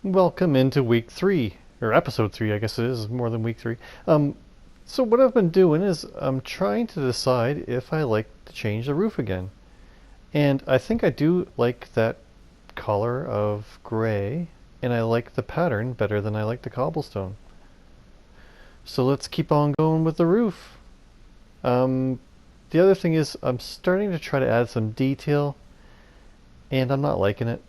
Welcome into week 3, or episode 3, I guess it is more than week 3. So what I've been doing is I'm trying to decide if I like to change the roof again. And I think I do like that color of gray, and I like the pattern better than I like the cobblestone. So let's keep on going with the roof. The other thing is I'm starting to try to add some detail, and I'm not liking it.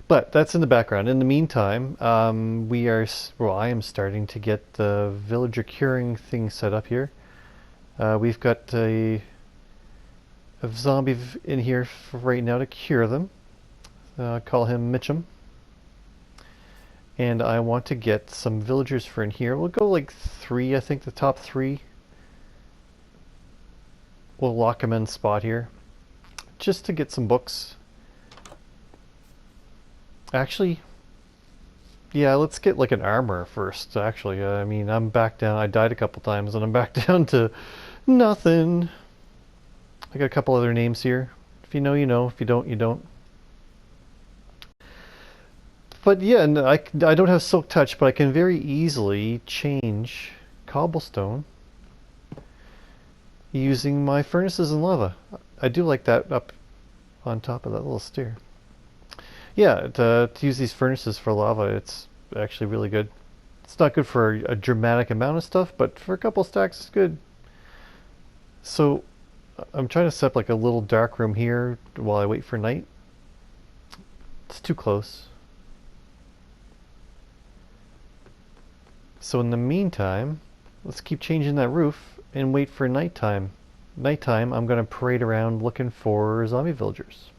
But that's in the background. In the meantime, I am starting to get the villager curing thing set up here. We've got a zombie in here for right now to cure them. Call him Mitchum. And I want to get some villagers for in here. We'll go like 3, I think the top 3. We'll lock them in spot here. Just to get some books. Actually, yeah, let's get like an armor first, actually. I mean, I'm back down. I died a couple times and I'm back down to nothing. I got a couple other names here. If you know, you know. If you don't, you don't. But yeah, no, I don't have Silk Touch, but I can very easily change cobblestone using my furnaces and lava. I do like that up on top of that little stair. Yeah, to use these furnaces for lava, it's actually really good. It's not good for a dramatic amount of stuff, but for a couple stacks, it's good. So I'm trying to set up like a little dark room here while I wait for night. It's too close. So in the meantime, let's keep changing that roof and wait for nighttime. Nighttime, I'm going to parade around looking for zombie villagers.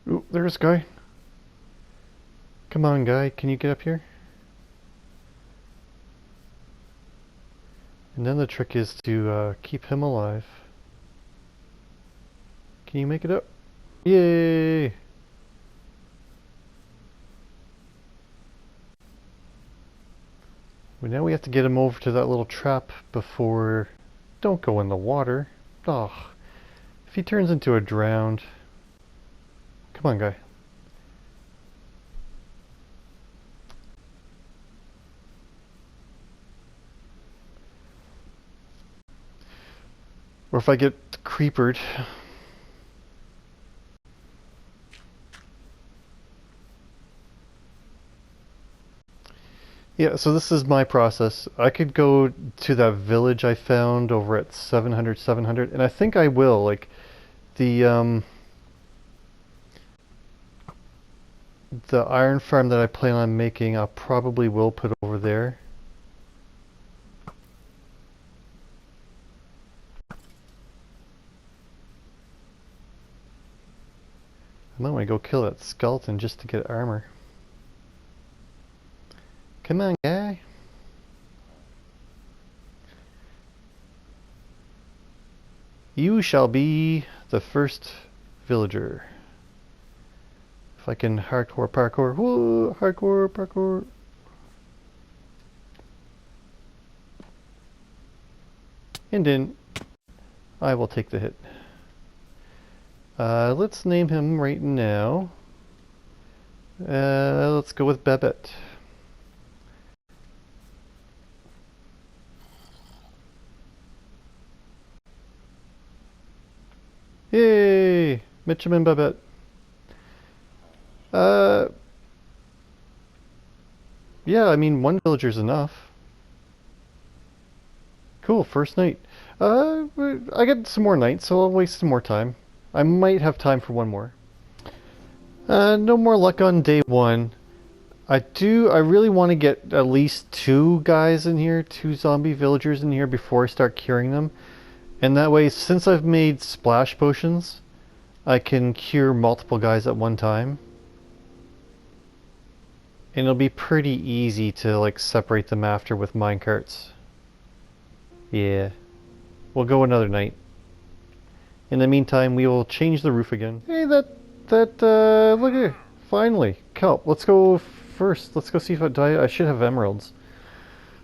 Ooh, there's a guy. Come on, guy, can you get up here? And then the trick is to keep him alive. Can you make it up? Yay! Well, now we have to get him over to that little trap before... Don't go in the water. Oh, if he turns into a drowned... Come on, guy. Or if I get creepered. Yeah, so this is my process. I could go to that village I found over at 700, and I think I will. Like, the iron farm that I plan on making, I probably will put over there. I might want to go kill that skeleton just to get armor. Come on, guy. You shall be the first villager. If I can hardcore parkour. Whoa, hardcore parkour. And then I will take the hit. Let's name him right now. Let's go with Babette. Yay! Mitchum and Babette. Yeah, I mean, one villager's enough. Cool, first night. I get some more nights, so I'll waste some more time. I might have time for one more. No more luck on day 1. I really want to get at least 2 guys in here, 2 zombie villagers in here before I start curing them. And that way, since I've made splash potions, I can cure multiple guys at one time. And it'll be pretty easy to like separate them after with minecarts. Yeah. We'll go another night. In the meantime, we will change the roof again. Hey, look here. Finally. Kelp, let's go first. Let's go see if I should have emeralds.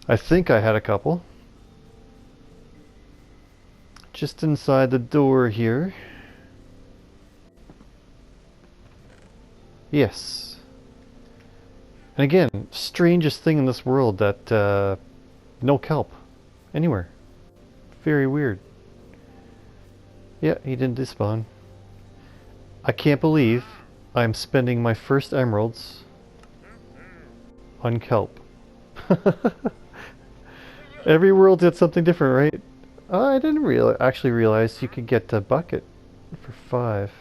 I think I had a couple. Just inside the door here. Yes. And again, strangest thing in this world that no kelp anywhere. Very weird. Yeah, he didn't despawn. I can't believe I'm spending my first emeralds on kelp. Every world's got something different, right? I didn't actually realize you could get a bucket for 5.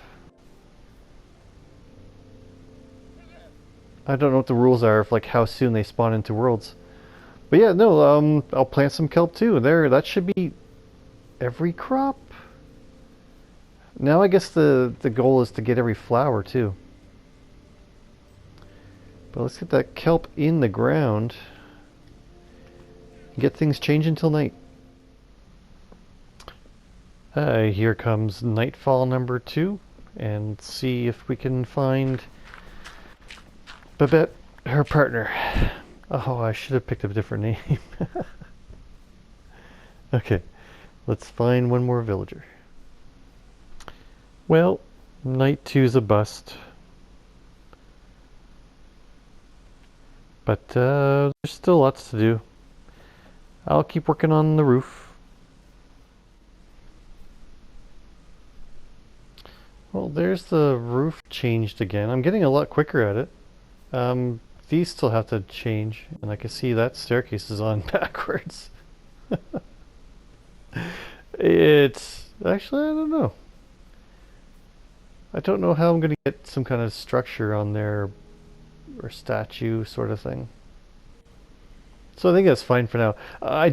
I don't know what the rules are of like how soon they spawn into worlds. But yeah, no, I'll plant some kelp too. There, that should be every crop. Now I guess the goal is to get every flower too. But let's get that kelp in the ground. Get things changed until night. Here comes nightfall number 2, and see if we can find Babette, her partner. Oh, I should have picked a different name. Okay, let's find one more villager. Well, night 2's a bust. But there's still lots to do. I'll keep working on the roof. Well, there's the roof changed again. I'm getting a lot quicker at it. These still have to change, and I can see that staircase is on backwards. It's actually, I don't know. I don't know how I'm going to get some kind of structure on there, or statue sort of thing. So I think that's fine for now. I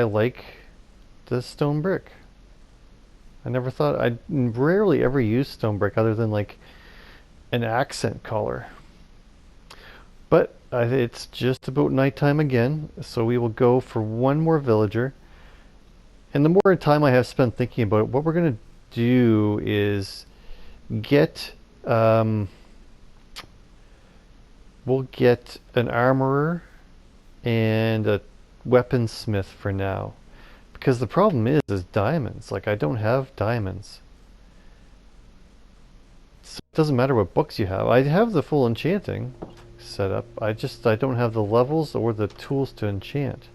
like the stone brick. I never thought, I rarely ever use stone brick other than like an accent color. But it's just about nighttime again, so we will go for one more villager. And the more time I have spent thinking about it, what we're going to do is get, we'll get an armorer and a weaponsmith for now. Because the problem is diamonds. Like, I don't have diamonds. So it doesn't matter what books you have. I have the full enchanting set up. I don't have the levels or the tools to enchant.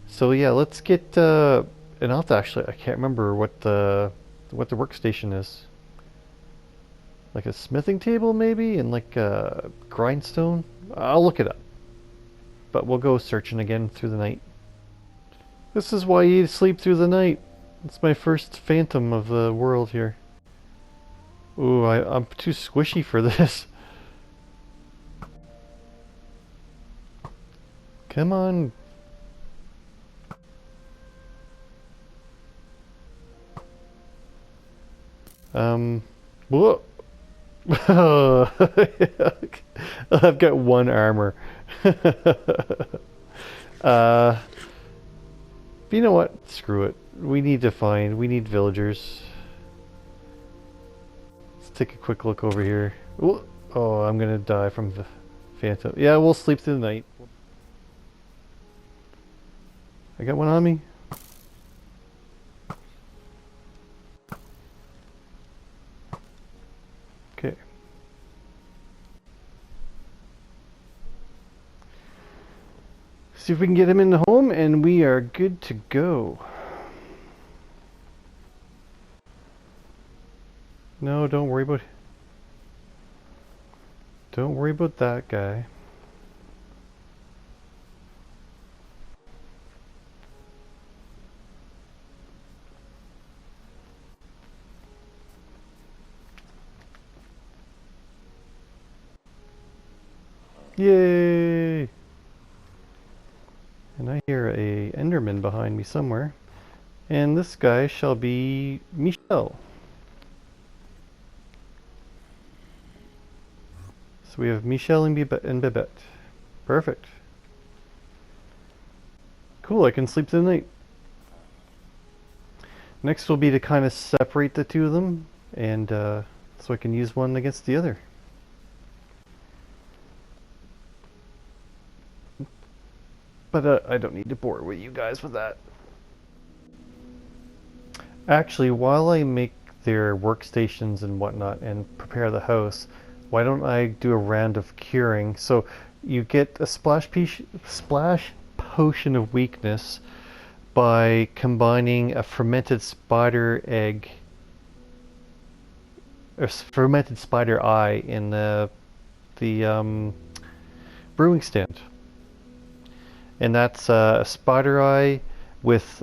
So yeah, let's get and I'll have to actually, I can't remember what the workstation is. Like a smithing table maybe, and like a grindstone. I'll look it up. But we'll go searching again through the night. This is why you sleep through the night. It's my first phantom of the world here. Ooh, I'm too squishy for this. Come on. Whoa. I've got 1 armor. But you know what? Screw it. We need villagers. Let's take a quick look over here. Ooh. Oh, I'm gonna die from the phantom. Yeah, we'll sleep through the night. I got one on me. Okay. See if we can get him in the home, and we are good to go. No, don't worry about that guy. Yay! And I hear a Enderman behind me somewhere. And this guy shall be Michelle. So we have Michelle and Babette. Perfect. Cool, I can sleep through the night. Next will be to kind of separate the two of them, and so I can use one against the other. But I don't need to bore with you guys with that. Actually, while I make their workstations and whatnot and prepare the house, why don't I do a round of curing? So you get a splash potion of weakness by combining a fermented spider egg or fermented spider eye in the brewing stand, and that's a spider eye with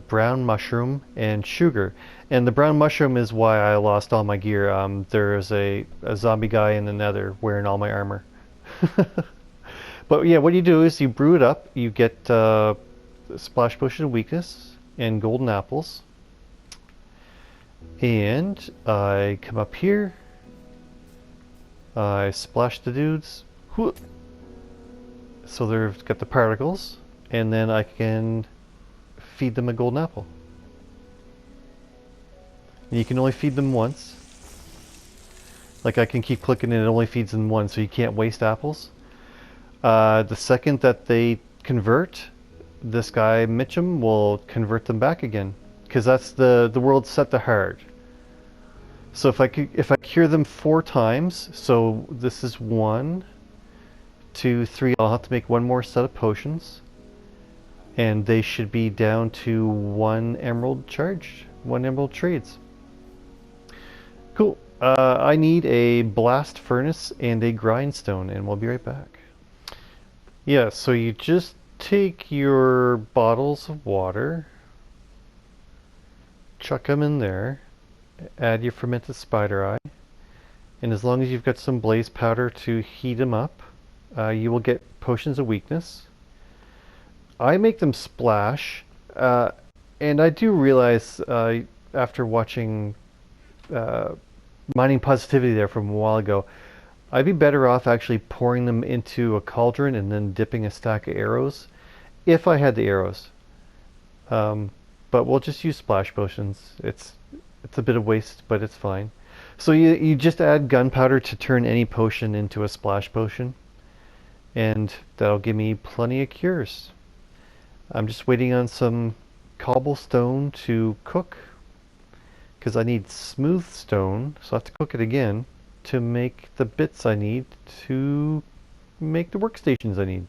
brown mushroom and sugar. And the brown mushroom is why I lost all my gear. There's a zombie guy in the nether wearing all my armor. But yeah, what you do is you brew it up. You get splash potion of weakness and golden apples. And I come up here. I splash the dudes. So they've got the particles. And then I can feed them a golden apple. And you can only feed them once. Like I can keep clicking and it only feeds them once, so you can't waste apples. The second that they convert, this guy Mitchum will convert them back again, because that's the world set to hard. So if I cure them 4 times, so this is 1, 2, 3. I'll have to make 1 more set of potions, and they should be down to 1 emerald charged, 1 emerald trades. Cool. I need a blast furnace and a grindstone, and we'll be right back. Yeah, so you just take your bottles of water, chuck them in there, add your fermented spider eye, and as long as you've got some blaze powder to heat them up, you will get potions of weakness. I make them splash, and I do realize after watching Mining Positivity there from a while ago, I'd be better off actually pouring them into a cauldron and then dipping a stack of arrows, if I had the arrows. But we'll just use splash potions. It's a bit of waste, but it's fine. So you just add gunpowder to turn any potion into a splash potion, and that'll give me plenty of cures. I'm just waiting on some cobblestone to cook, because I need smooth stone, so I have to cook it again to make the bits I need to make the workstations I need.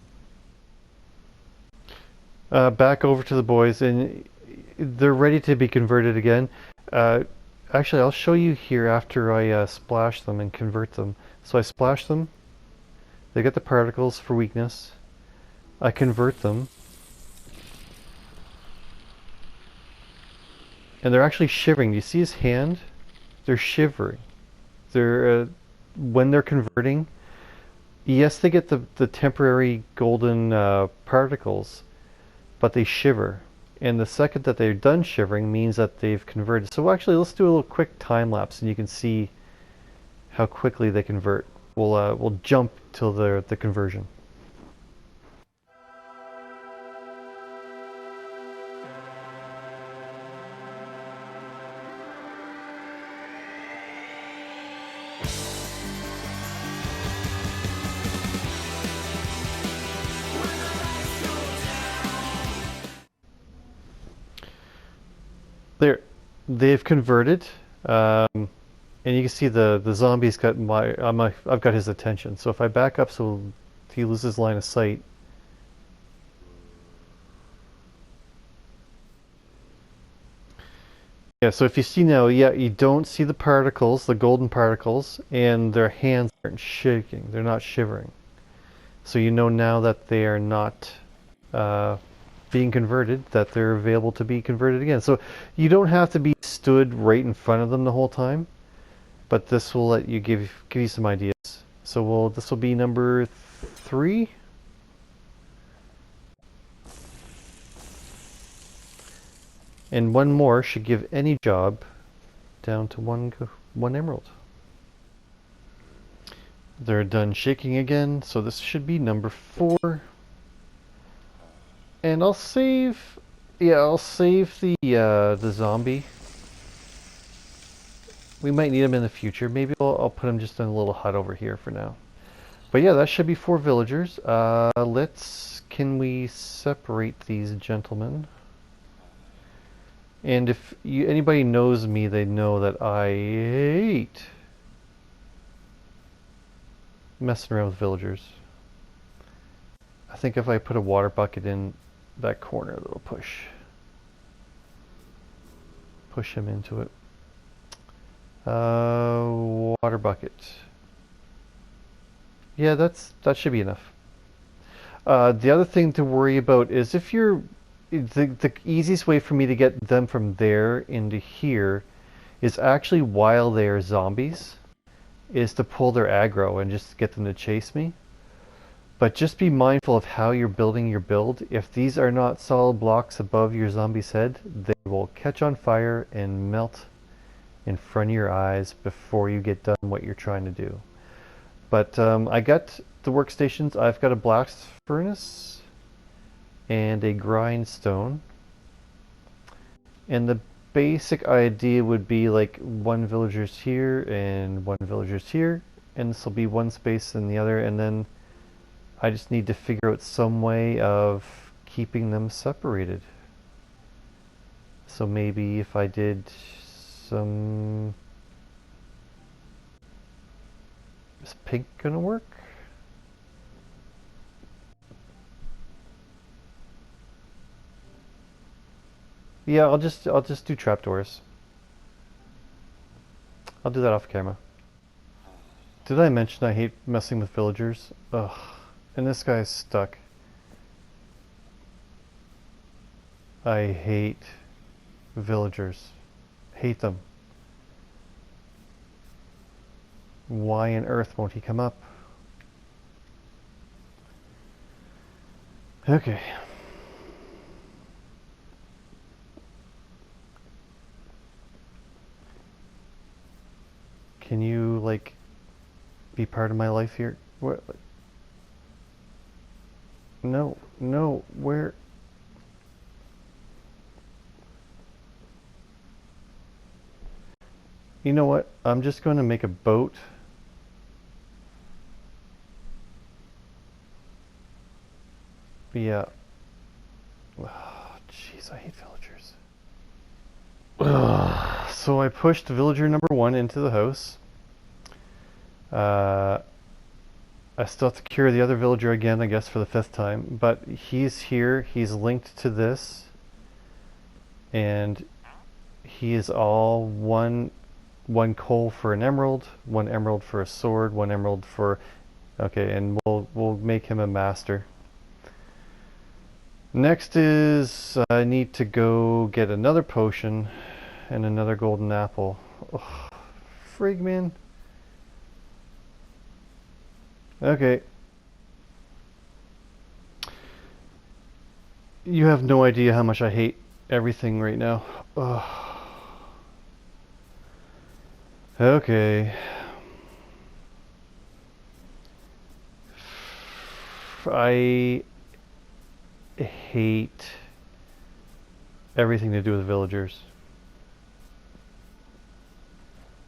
Back over to the boys, and they're ready to be converted again. Actually, I'll show you here after I splash them and convert them. So I splash them, they get the particles for weakness, I convert them, and they're actually shivering. Do you see his hand? They're shivering. They're when they're converting, yes, they get the temporary golden particles, but they shiver. And the second that they're done shivering means that they've converted. So actually, let's do a little quick time lapse, and you can see how quickly they convert. We'll jump till the conversion. They've converted, and you can see the zombie's got I've got his attention. So if I back up so he loses line of sight, yeah. So if you see now, yeah, you don't see the particles, the golden particles, and their hands aren't shaking. They're not shivering. So you know now that they are not being converted, that they're available to be converted again. So you don't have to be stood right in front of them the whole time, but this will let you give you some ideas. So this will be number 3. And 1 more should give any job down to 1 emerald. They're done shaking again, so this should be number 4. And I'll save, I'll save the zombie. We might need him in the future. Maybe I'll put him just in a little hut over here for now. But yeah, that should be 4 villagers. Can we separate these gentlemen? And if anybody knows me, they know that I hate messing around with villagers. I think if I put a water bucket in that corner, it'll push him into it. Water bucket. Yeah, that should be enough. The other thing to worry about is if you're the easiest way for me to get them from there into here is actually while they're zombies, is to pull their aggro and just get them to chase me. But just be mindful of how you're building your build. If these are not solid blocks above your zombie's head, they will catch on fire and melt in front of your eyes before you get done what you're trying to do. But I got the workstations. I've got a blast furnace and a grindstone. And the basic idea would be like one villager's here and one villager's here. And this will be one space and the other. And then I just need to figure out some way of keeping them separated. So maybe if I did some... Is pink gonna work? Yeah, I'll just do trapdoors. I'll do that off camera. Did I mention I hate messing with villagers? Ugh. And this guy's stuck. I hate villagers. Hate them. Why on earth won't he come up? Okay. Can you, like, be part of my life here? What? No, no, where? You know what? I'm just going to make a boat. Yeah. Jeez, I hate villagers. So I pushed villager number 1 into the house. I still have to cure the other villager again, I guess, for the 5th time. But he's here. He's linked to this. And he is all one coal for an emerald, 1 emerald for a sword, 1 emerald for... Okay, and we'll make him a master. Next is I need to go get another potion and another golden apple. Ugh, frig, man. Okay. You have no idea how much I hate everything right now. Ugh. Okay. I hate everything to do with villagers.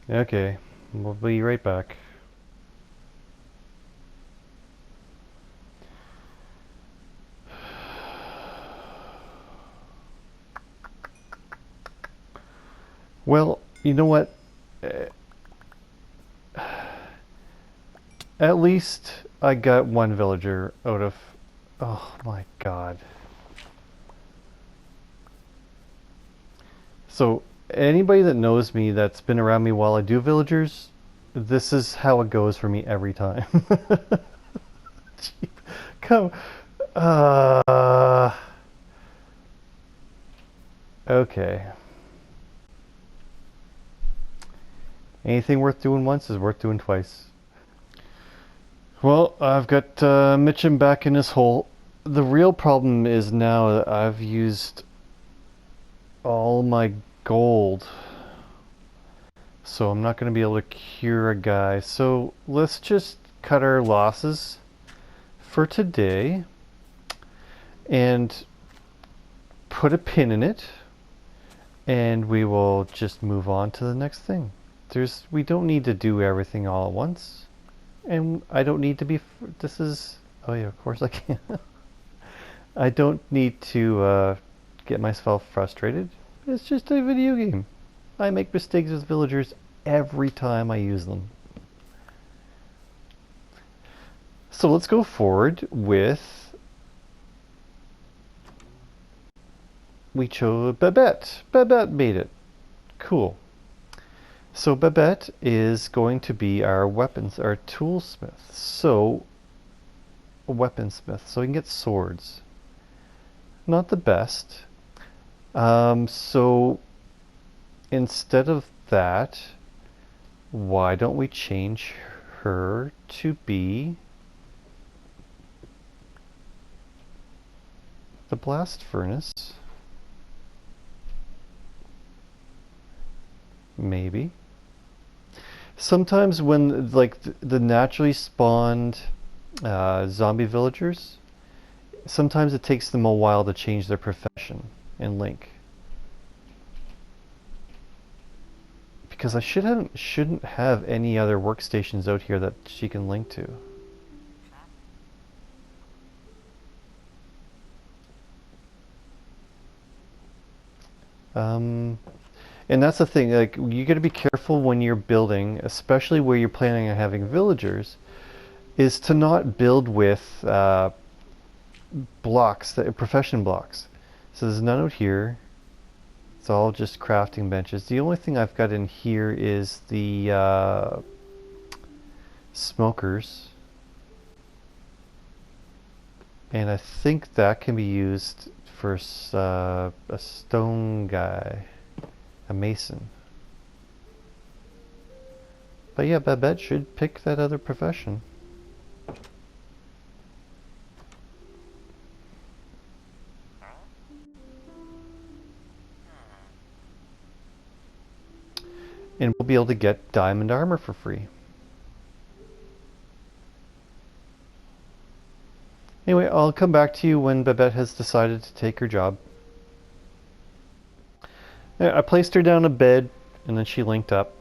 Okay, we'll be right back. Well, you know what? At least I got 1 villager out of... Oh my god. So, anybody that knows me that's been around me while I do villagers, this is how it goes for me every time. Come... Okay. Anything worth doing once is worth doing twice. Well, I've got Mitchum back in his hole. The real problem is now that I've used all my gold. So I'm not going to be able to cure a guy. So let's just cut our losses for today and put a pin in it. And we will just move on to the next thing. We don't need to do everything all at once. And I don't need to be... This is... Oh yeah, of course I can. I don't need to get myself frustrated. It's just a video game. I make mistakes with villagers every time I use them. So let's go forward with, we chose Babette. Babette made it. Cool. So Babette is going to be our weapons, our toolsmith. So, a weaponsmith. So we can get swords. Not the best. So instead of that, why don't we change her to be the blast furnace? Maybe. Sometimes when like the naturally spawned zombie villagers, sometimes it takes them a while to change their profession in Link. Because I shouldn't have any other workstations out here that she can link to. And that's the thing, like you got to be careful when you're building, especially where you're planning on having villagers, is to not build with blocks, that profession blocks. So there's none out here. It's all just crafting benches. The only thing I've got in here is the smokers. And I think that can be used for a stone guy, a mason. But yeah, Babette should pick that other profession. And we'll be able to get diamond armor for free. Anyway, I'll come back to you when Babette has decided to take her job. I placed her down a bed, and then she linked up.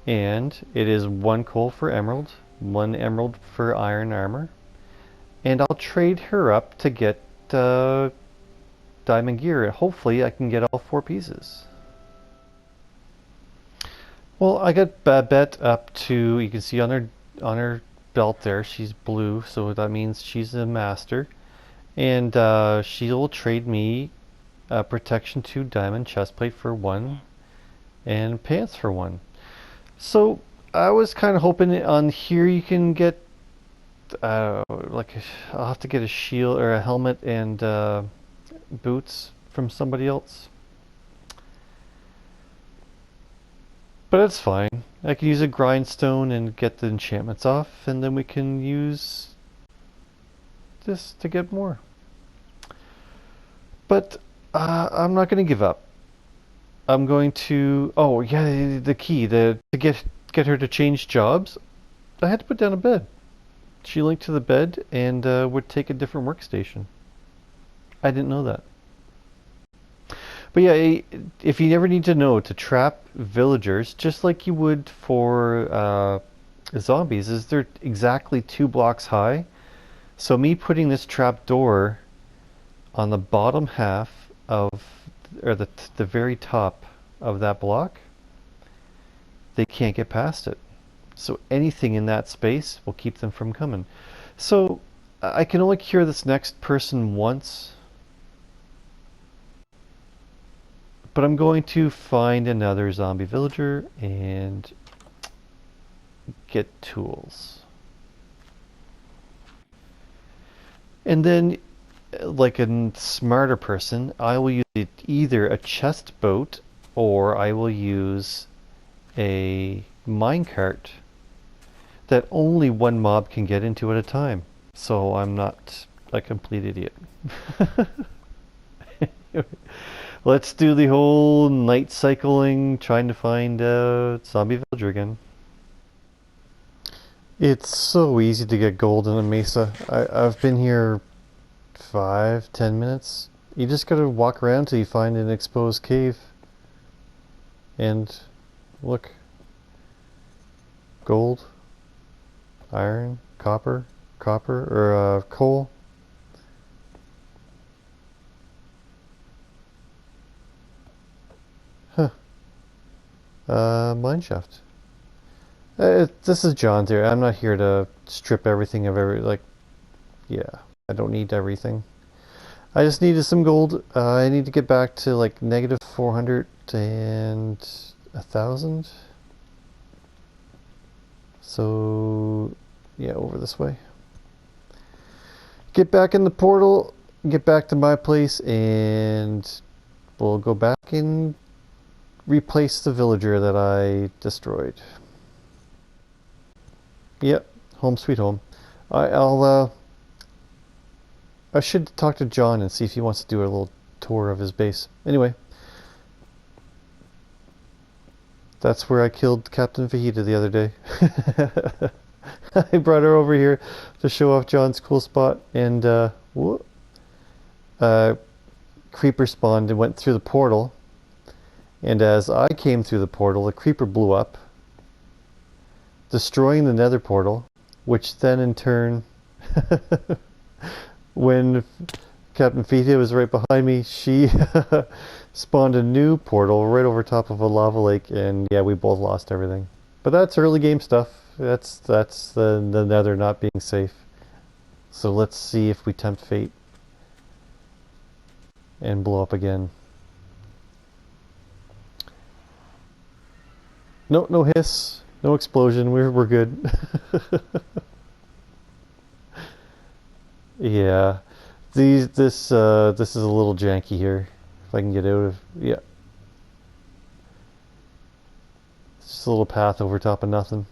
And it is 1 coal for emerald, 1 emerald for iron armor. And I'll trade her up to get diamond gear. Hopefully I can get all 4 pieces. Well, I got Babette up to, you can see on her belt there, she's blue, so that means she's a master. And she will trade me protection 2 diamond chestplate for 1 and pants for 1. So I was kind of hoping on here you can get like I'll have to get a shield or a helmet and boots from somebody else. But it's fine. I can use a grindstone and get the enchantments off, and then we can use this to get more. But I'm not going to give up. I'm going to. Oh yeah, the key to get her to change jobs. I had to put down a bed. She linked to the bed and would take a different workstation. I didn't know that. But yeah, if you ever need to know to trap villagers, just like you would for zombies, is they're exactly 2 blocks high. So me putting this trap door on the bottom half of, or the very top of that block, they can't get past it. So anything in that space will keep them from coming. So I can only cure this next person once. But I'm going to find another zombie villager and get tools. And then, like a smarter person, I will use either a chest boat or I will use a minecart that only 1 mob can get into at a time. So I'm not a complete idiot. Let's do the whole night cycling, trying to find a zombie villager again. It's so easy to get gold in a mesa. I've been here 5-10 minutes. You just gotta walk around till you find an exposed cave. And look. Gold, iron, copper, or coal. Huh. Mine shaft. This is John's here. I'm not here to strip everything of like, yeah, I don't need everything. I just needed some gold. I need to get back to like negative 400 and 1,000. So, yeah, over this way. Get back in the portal, get back to my place, and we'll go back and replace the villager that I destroyed. Yep, home sweet home. I should talk to John and see if he wants to do a little tour of his base. Anyway, that's where I killed Captain Fajita the other day. I brought her over here to show off John's cool spot, and creeper spawned and went through the portal. And as I came through the portal, the creeper blew up, destroying the nether portal, which then in turn, when Captain Fajita was right behind me, she spawned a new portal right over top of a lava lake, and yeah, we both lost everything. But that's early game stuff. That's the nether not being safe. So let's see if we tempt fate and blow up again. No hiss, no explosion. We're good. Yeah, this is a little janky here. If I can get out of, yeah, it's just a little path over top of nothing.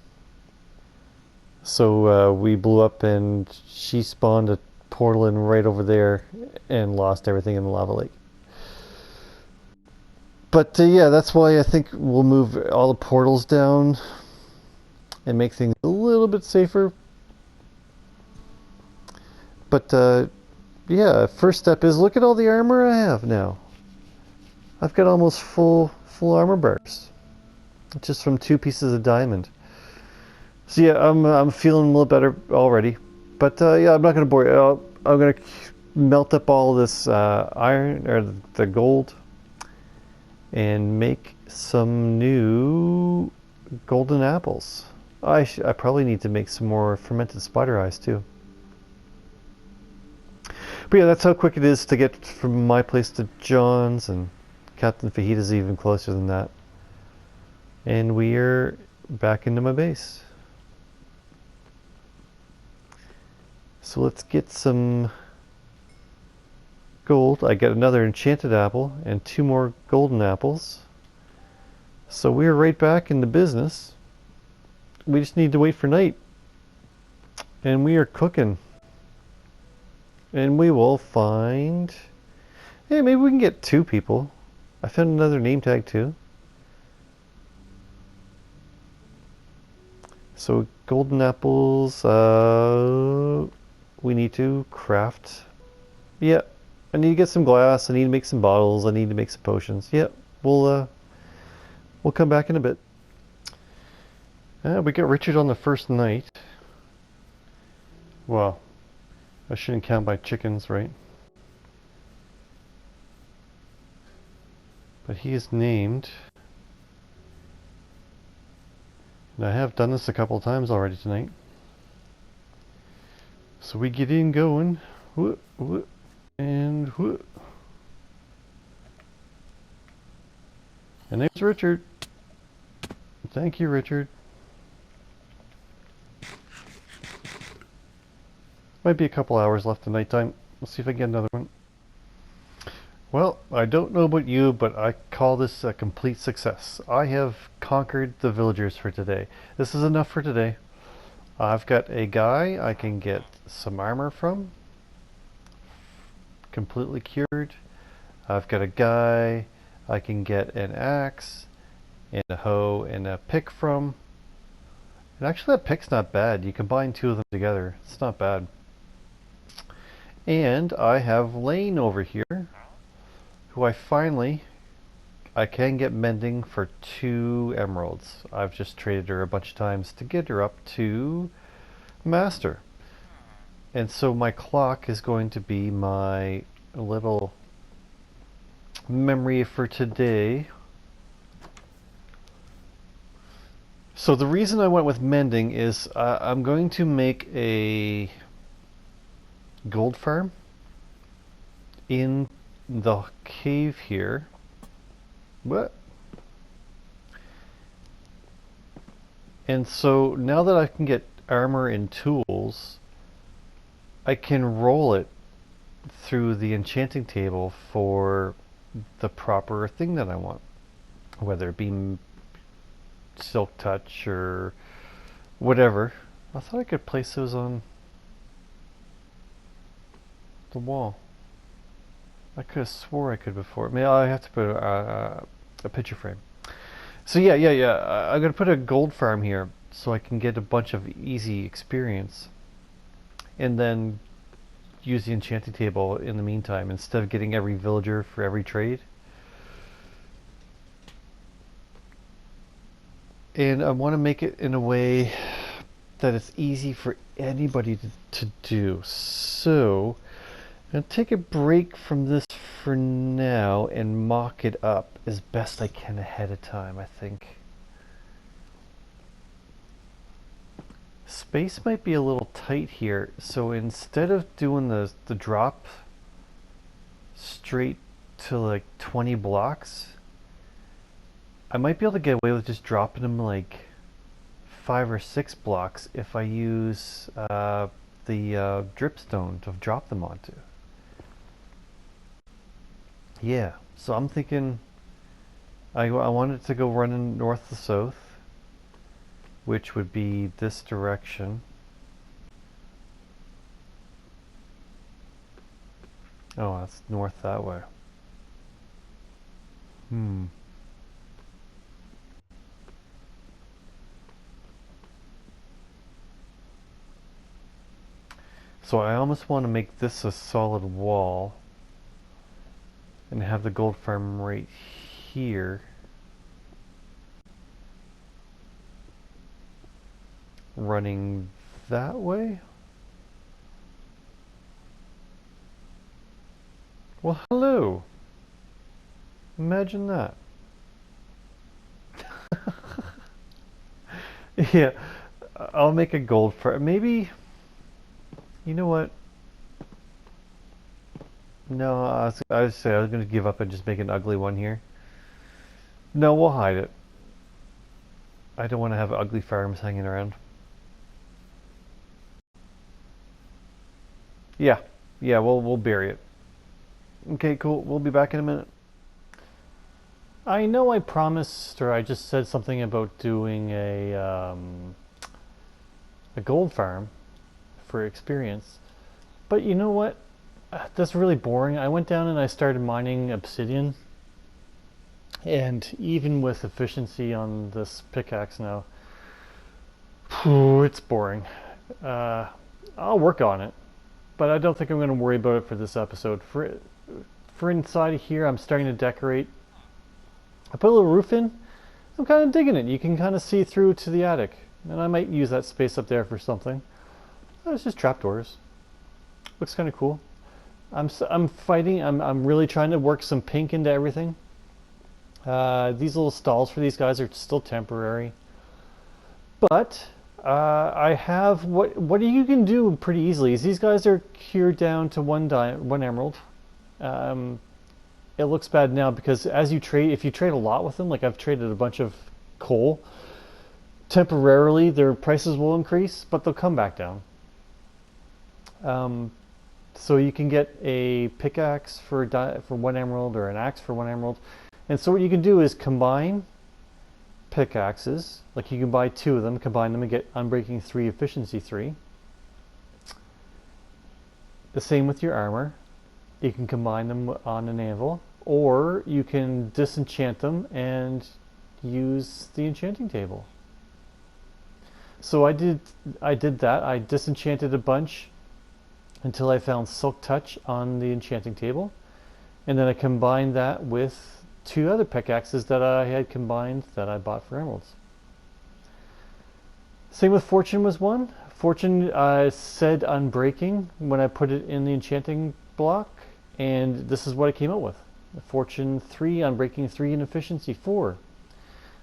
So we blew up, and she spawned a portal in right over there, and lost everything in the lava lake. But yeah, that's why I think we'll move all the portals down and make things a little bit safer. But yeah, first step is look at all the armor I have now. I've got almost full armor bars, just from 2 pieces of diamond. So yeah, I'm feeling a little better already. But yeah, I'm not gonna bore you. I'm gonna melt up all this iron or the gold and make some new golden apples. I probably need to make some more fermented spider eyes too. But yeah, that's how quick it is to get from my place to John's, and Captain Fajita's even closer than that. And we're back into my base. So let's get some gold. I got another enchanted apple and 2 more golden apples. So we're right back in the business. We just need to wait for night. And we are cooking. And we will find... Hey, maybe we can get 2 people. I found another name tag too. So golden apples, we need to craft. Yeah, I need to get some glass. I need to make some bottles. I need to make some potions. Yeah, we'll come back in a bit. We got Richard on the first night. Well, I shouldn't count my chickens, right? But he is named. And I have done this a couple of times already tonight. So we get in going. Whoop, whoop, and whoop. And there's Richard. Thank you, Richard. Might be a couple hours left of nighttime. We'll see if I can get another one. Well, I don't know about you, but I call this a complete success. I have conquered the villagers for today. This is enough for today. I've got a guy I can get some armor from. Completely cured. I've got a guy I can get an axe and a hoe and a pick from. And actually that pick's not bad. You combine 2 of them together. It's not bad. And I have Lane over here, who I can get mending for 2 emeralds. I've just traded her a bunch of times to get her up to master. And so my clock is going to be my little memory for today. So the reason I went with mending is I'm going to make a gold farm in the cave here. What? And so now that I can get armor and tools, I can roll it through the enchanting table for the proper thing that I want. Whether it be silk touch or whatever. I thought I could place those on the wall. I could have swore I could before. Maybe I have to put a picture frame. So yeah. I'm gonna put a gold farm here so I can get a bunch of easy experience, and then use the enchanting table in the meantime instead of getting every villager for every trade. And I want to make it in a way that it's easy for anybody to do. So I'm going to take a break from this for now and mock it up as best I can ahead of time, I think. Space might be a little tight here, so instead of doing the drop straight to like 20 blocks, I might be able to get away with just dropping them like 5 or 6 blocks if I use the dripstone to drop them onto. Yeah, so I'm thinking I want it to go running north to south, which would be this direction. Oh, that's north that way. So I almost want to make this a solid wall and have the gold farm right here. Running that way? Well, hello. Imagine that. Yeah, I'll make a gold farm. Maybe, you know what? No, I was going to give up and just make an ugly one here. No, we'll hide it. I don't want to have ugly farms hanging around. Yeah, we'll bury it. Okay, cool. We'll be back in a minute. I know I promised, or I just said something about doing a gold farm for experience, but you know what? That's really boring. I went down and I started mining obsidian, and even with efficiency on this pickaxe now, it's boring. I'll work on it, but I don't think I'm going to worry about it for this episode. For inside here, I'm starting to decorate. I put a little roof in. I'm kind of digging it. You can kind of see through to the attic, and I might use that space up there for something. It's just trapdoors. Looks kind of cool. I'm fighting. I'm really trying to work some pink into everything. These little stalls for these guys are still temporary, but I have what you can do pretty easily is these guys are cured down to one emerald. It looks bad now because as you trade, if you trade a lot with them, like I've traded a bunch of coal, temporarily their prices will increase, but they'll come back down. So you can get a pickaxe for 1 emerald or an axe for 1 emerald. And so what you can do is combine pickaxes, like you can buy 2 of them, combine them and get Unbreaking 3, Efficiency 3. The same with your armor. You can combine them on an anvil, or you can disenchant them and use the enchanting table. So I did that. I disenchanted a bunch until I found Silk Touch on the enchanting table, and then I combined that with 2 other pickaxes that I had combined that I bought for emeralds. Same with Fortune was 1. Fortune said Unbreaking when I put it in the enchanting block, and this is what I came up with. Fortune 3, Unbreaking 3, and Efficiency 4.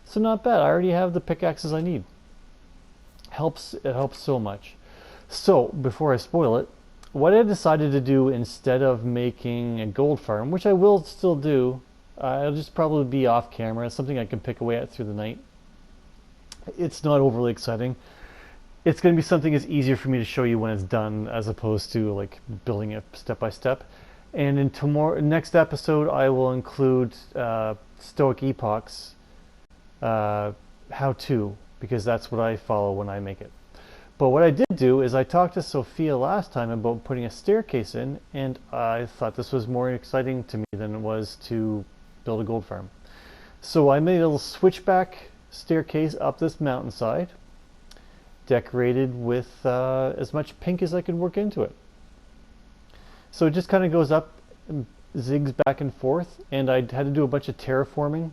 So not bad. I already have the pickaxes I need. It helps so much. So before I spoil it, what I decided to do instead of making a gold farm, which I will still do, it'll just probably be off camera. It's something I can pick away at through the night. It's not overly exciting. It's going to be something that's easier for me to show you when it's done, as opposed to like building it step by step. And in next episode, I will include Stoic Epoch's how-to, because that's what I follow when I make it. But what I did do is I talked to Sophia last time about putting a staircase in, and I thought this was more exciting to me than it was to build a gold farm. So I made a little switchback staircase up this mountainside, decorated with as much pink as I could work into it. So it just kind of goes up, zigs back and forth, and I had to do a bunch of terraforming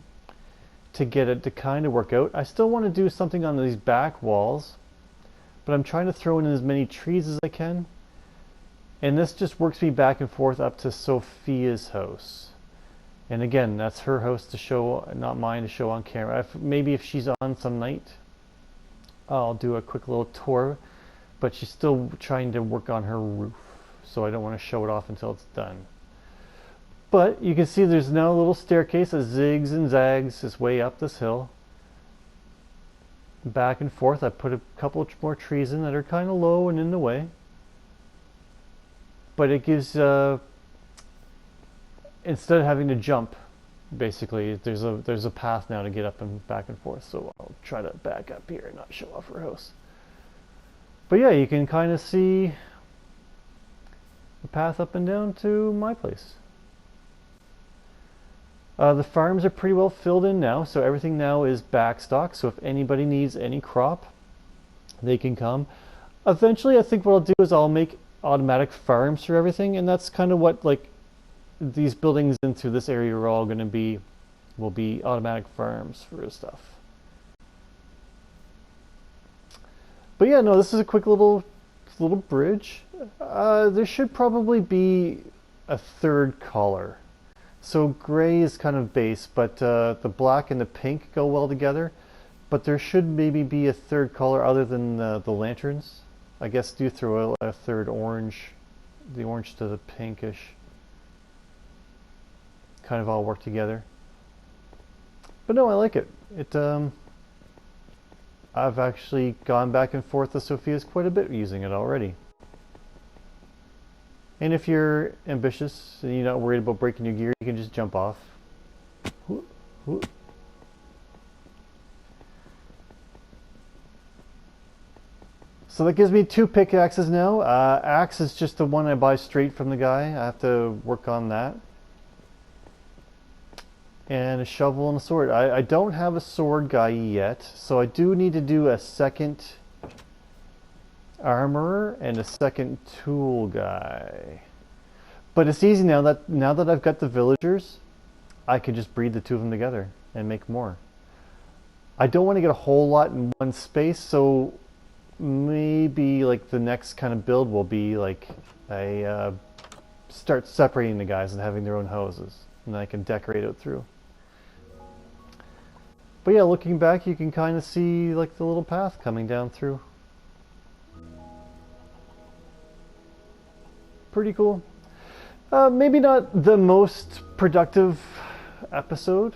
to get it to kind of work out. I still want to do something on these back walls, but I'm trying to throw in as many trees as I can. And this just works me back and forth up to Sophia's house. And again, that's her house to show, not mine to show on camera. Maybe if she's on some night, I'll do a quick little tour, but she's still trying to work on her roof, so I don't want to show it off until it's done. But you can see there's now a little staircase that zigs and zags its way up this hill. Back and forth. I put a couple more trees in that are kind of low and in the way. But it gives, instead of having to jump, basically, there's a path now to get up and back and forth. So I'll try to back up here and not show off her house. But yeah, you can kind of see the path up and down to my place. The farms are pretty well filled in now, so everything now is backstock. So if anybody needs any crop, they can come. Eventually, I think what I'll do is I'll make automatic farms for everything, and that's kind of what like these buildings into this area are all going to be. Will be automatic farms for stuff. But yeah, no, this is a quick little bridge. There should probably be a third color. So gray is kind of base, but the black and the pink go well together. But there should maybe be a third color other than the lanterns. I guess do throw a third orange, the orange to the pinkish. Kind of all work together. But no, I like it. I've actually gone back and forth with Sophia's quite a bit using it already. And if you're ambitious and you're not worried about breaking your gear, you can just jump off. So that gives me 2 pickaxes now. Axe is just the one I buy straight from the guy. I have to work on that. And a shovel and a sword. I don't have a sword guy yet, so I do need to do a second armorer and a second tool guy. But it's easy now that I've got the villagers, I can just breed the two of them together and make more. I don't want to get a whole lot in one space, so maybe like the next kind of build will be like I start separating the guys and having their own houses, and I can decorate it through. But yeah, looking back, you can kind of see like the little path coming down through. Pretty cool. Maybe not the most productive episode,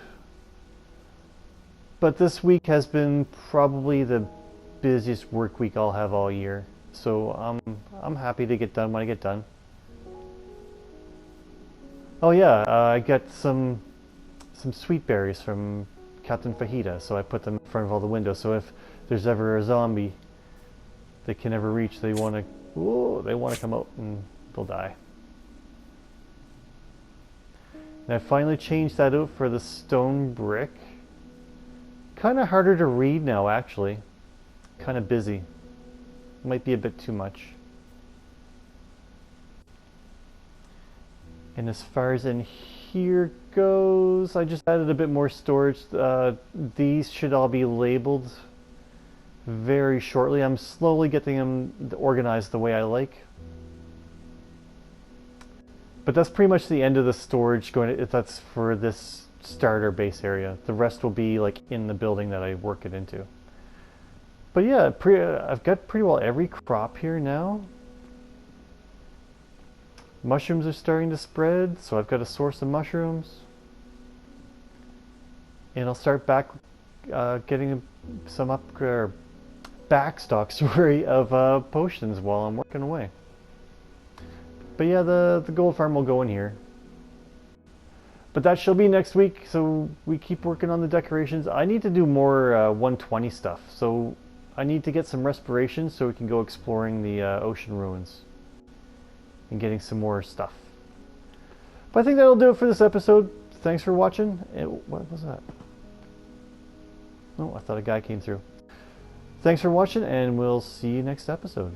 but this week has been probably the busiest work week I'll have all year. So I'm happy to get done when I get done. Oh yeah, I got some sweet berries from Captain Fajita, so I put them in front of all the windows. So if there's ever a zombie they can never reach, they want to come out and they'll die. And I finally changed that out for the stone brick. Kind of harder to read now, actually. Kind of busy. Might be a bit too much. And as far as in here goes, I just added a bit more storage. These should all be labeled very shortly. I'm slowly getting them organized the way I like. But that's pretty much the end of the storage that's for this starter base area. The rest will be like in the building that I work it into. But yeah, I've got pretty well every crop here now. Mushrooms are starting to spread, so I've got a source of mushrooms. And I'll start back getting some back stock, sorry, of potions while I'm working away. But yeah, the gold farm will go in here. But that shall be next week, so we keep working on the decorations. I need to do more 120 stuff, so I need to get some respiration so we can go exploring the ocean ruins and getting some more stuff. But I think that'll do it for this episode. Thanks for watching. What was that? Oh, I thought a guy came through. Thanks for watching, and we'll see you next episode.